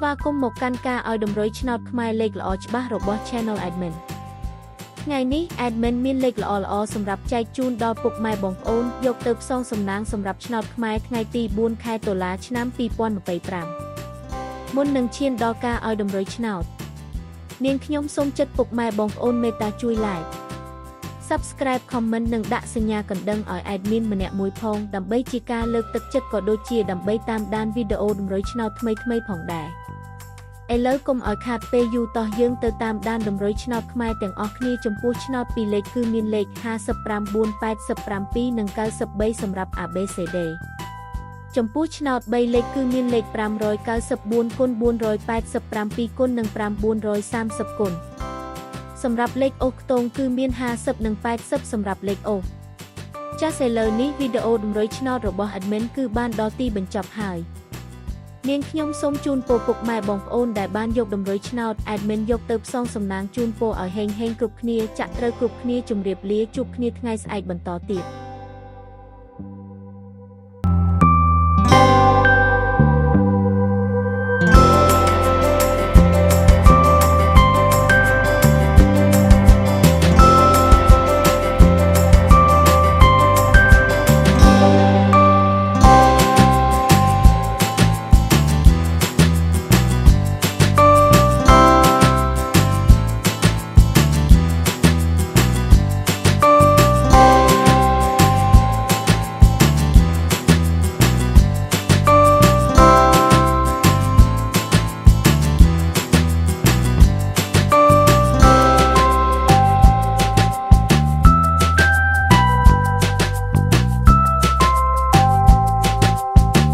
ស្វាគមន៍មកកាន់ការឲ្យតម្រុយឆ្នោតខ្មែរលេខល្អច្បាស់របស់ Channel Admin ថ្ងៃនេះ Admin មានលេខល្អៗសម្រាប់ចែកជូនដល់ពុកម៉ែបងប្អូនយកទៅផ្សងសំណាងសម្រាប់ឆ្នោតខ្មែរថ្ងៃទី4 ខែតុលាឆ្នាំ2025មុននឹងឈានដល់ការឲ្យតម្រុយឆ្នោតនាងខ្ញុំសូមចិត្តពុកម៉ែបងប្អូនមេត្តាជួយ Like Subscribe Comment និងដាក់សញ្ញាកណ្ដឹងឲ្យ Admin ម្នាក់មួយផងដើម្បីជាការលើកទឹកចិត្តក៏ដូចជាដើម្បីតាមដានវីដេអូតម្រុយឆ្នោតថ្មីៗផងដែរឥឡូវកុំឲ្យខាតពេលយូរតោះយើងទៅតាមដានតម្រុយឆ្នោតខ្មែរទាំងអស់គ្នាចំពោះឆ្នោតពីរលេខគឺមានលេខ59 87និង93សម្រាប់ ABCD ចំពោះឆ្នោត3លេខគឺមានលេខ594គុណ487គុណនិង930គុណសម្រាប់លេខអូសខ្ទងគឺមាន50និង80សម្រាប់លេខអូសចាស់ឥឡូវនេះវីដេអូតម្រុយឆ្នោតរបស់ Admin គឺបានដល់ទីបញ្ចប់ហើយនាងខ្ញុំសូមជូនពរពុកម៉ែបងប្អូនដែលបានយកតម្រុយឆ្នោត Admin យកទៅផ្សងសំណាងជូនពរឲ្យហេងៗគ្រប់គ្នាចាក់ត្រូវគ្រប់គ្នាជម្រាបលាជួបគ្នាថ្ងៃស្អែកបន្តទៀត